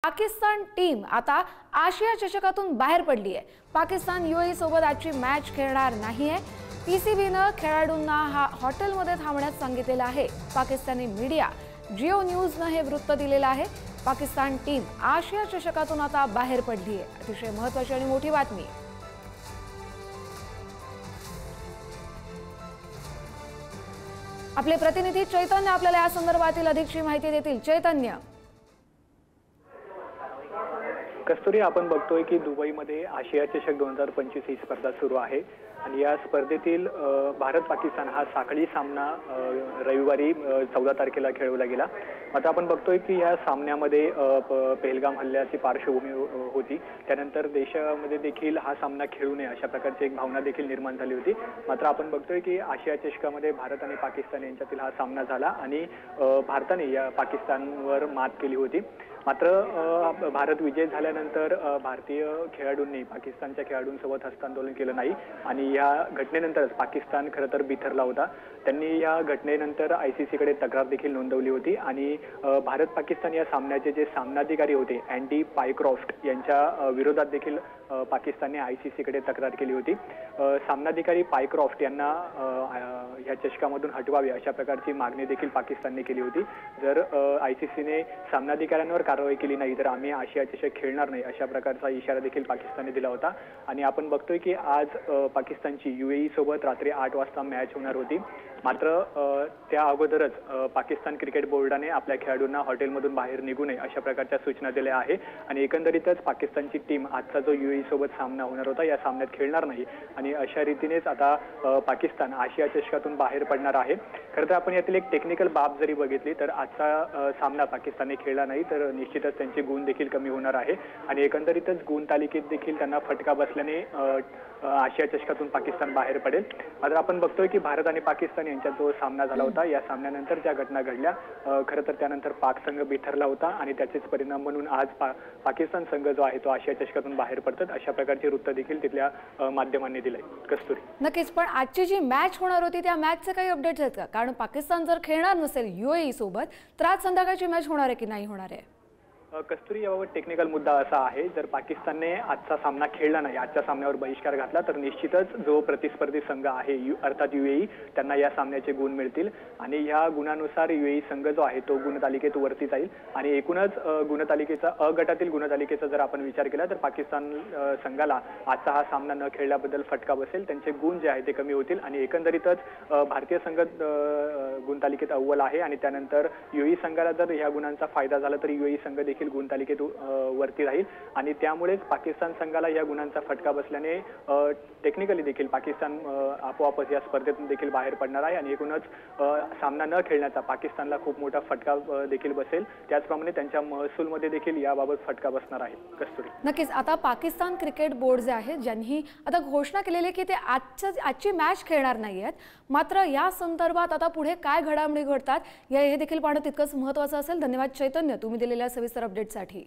Pakistan team आता आशिया चषकातून बाहेर पडली आहे। पाकिस्तान यूएई सोबत आजची मॅच खेळणार नाहीये। पीसीबीनं खेळाडूंना हॉटेलमध्ये थांबण्यास सांगितलेलं आहे। पाकिस्तानी मीडिया जिओ न्यूजनं हे वृत्त दिलेलं आहे। पाकिस्तान टीम आशिया चषकातून आता बाहेर पडली आहे। अतिशय महत्त्वाची आणि मोठी बातमी। आपले प्रतिनिधी चैतन्य आपल्याला या संदर्भातील अधिकची माहिती देतील। चैतन्य, कस्तुरी, आपण बघतोय की दुबईमध्ये आशिया चषक 2025 ही स्पर्धा सुरू आहे आणि या स्पर्धेतील भारत पाकिस्तान हा साखळी सामना रविवारी 14 तारखेला खेळवला गेला। आता आपण बघतोय की या सामन्यामध्ये पहलगाम हल्ल्याची पार्श्वभूमी होती। त्यानंतर देशामध्ये देखील हा सामना खेळू नये अशा प्रकारची एक भावना देखील निर्माण झाली होती। मात्र आपण बघतोय की आशिया चषकामध्ये भारत आणि पाकिस्तान यांच्यातील हा सामना झाला आणि भारताने या पाकिस्तानवर मात केली होती। मात्र भारत विजय झाल्यानंतर भारतीय खेळाडूंनी पाकिस्तानच्या खेळाडूंसोबत हस्तांदोलन केलं नाही आणि या घटनेनंतरच पाकिस्तान खरं तर बिथरला होता। त्यांनी या घटनेनंतर आयसीसीकडे तक्रार देखील नोंदवली होती आणि भारत पाकिस्तान या सामन्याचे जे सामनाधिकारी होते अँडी पायक्रॉफ्ट यांच्या विरोधात देखील पाकिस्तानने आयसीसीकडे तक्रार केली होती। सामनाधिकारी पायक्रॉफ्ट यांना या चषकामधून हटवावे अशा प्रकारची मागणी देखील पाकिस्तानने केली होती। जर आयसीसीने सामनाधिकाऱ्यांवर कारवाई केली नाही तर आम्ही आशिया चषक खेळणार नाही अशा प्रकारचा इशारा देखील पाकिस्तानने दिला होता। आणि आपण बघतोय की आज पाकिस्तानची यूएई सोबत रात्री 8 वाजता मॅच होणार होती। मात्र त्या अगोदरच पाकिस्तान क्रिकेट बोर्डाने आपल्या खेळाडूंना हॉटेलमधून बाहेर निघू नये अशा प्रकारच्या सूचना दिल्या आहे आणि एकंदरीतच पाकिस्तानची टीम आजचा जो यूएई सोबत सामना होणार होता या सामन्यात खेळणार नाही आणि अशा रीतीनेच आता पाकिस्तान आशिया चषकातून बाहेर पडणार आहे। खरं तर आपण यातील एक टेक्निकल बाब जरी बघितली तर आजचा सामना पाकिस्तानने खेळला नाही तर निश्चितच त्यांचे गुण देखील कमी होणार आहे आणि एकंदरीतच गुण तालिकेत देखील त्यांना फटका बसल्याने आशिया चषकातून पाकिस्तान बाहेर पडेल। मात्र आपण बघतोय की भारत आणि पाकिस्तान यांच्यात जो सामना झाला होता या सामन्यानंतर ज्या घटना घडल्या खरं तर त्यानंतर पाक संघ बिथरला होता आणि त्याचेच परिणाम म्हणून आज पाकिस्तान संघ जो आहे तो आशिया चषकातून बाहेर पडतात अशा प्रकारचे वृत्त देखील तिथल्या माध्यमांनी दिलंय। कस्तुरी, नक्कीच, पण आजची जी मॅच होणार होती त्या मॅचचे काही अपडेट्स आहेत का? कारण पाकिस्तान जर खेळणार नसेल यूएई सोबत तर आज संध्याकाळची मॅच होणार आहे की नाही होणार आहे? कस्तुरी, याबाबत टेक्निकल मुद्दा असा आहे, जर पाकिस्तानने आजचा सामना खेळला नाही, आजच्या सामन्यावर बहिष्कार घातला तर निश्चितच जो प्रतिस्पर्धी संघ आहे अर्थात यूएई त्यांना या सामन्याचे गुण मिळतील आणि या गुणानुसार यूएई संघ जो आहे तो गुणतालिकेत वरती जाईल आणि एकूणच गुणतालिकेचा अ गटातील गुणतालिकेचा जर आपण विचार केला तर पाकिस्तान संघाला आजचा हा सामना न खेळल्याबद्दल फटका बसेल। त्यांचे गुण जे आहे ते कमी होतील आणि एकंदरीतच भारतीय संघ गुणतालिकेत अव्वल आहे आणि त्यानंतर यूएई संघाला जर ह्या गुणांचा फायदा झाला तर यूएई संघ देखील गुणतालिकेत वरती राहील आणि त्यामुळेच पाकिस्तान संघाला या गुणांचा फटका बसल्याने टेक्निकली देखील पाकिस्तान आपोआपच या स्पर्धेतून देखील बाहेर पडणार आहे आणि एकूणच सामना न खेळण्याचा पाकिस्तानला खूप मोठा फटका देखील बसेल। त्याचप्रमाणे त्यांच्या महसूलमध्ये देखील याबाबत फटका बसणार आहे। कस्तुरी, नक्कीच, आता पाकिस्तान क्रिकेट बोर्ड जे आहे ज्यांनी आता घोषणा केलेली आहे की ते आजची मॅच खेळणार नाही आहेत, मात्र या संदर्भात आता पुढे काय घडामोडी घडतात हे देखील पाहणं तितकंच महत्त्वाचं असेल। धन्यवाद चैतन्य, तुम्ही दिलेल्या सविस्तर अपडेटसाठी।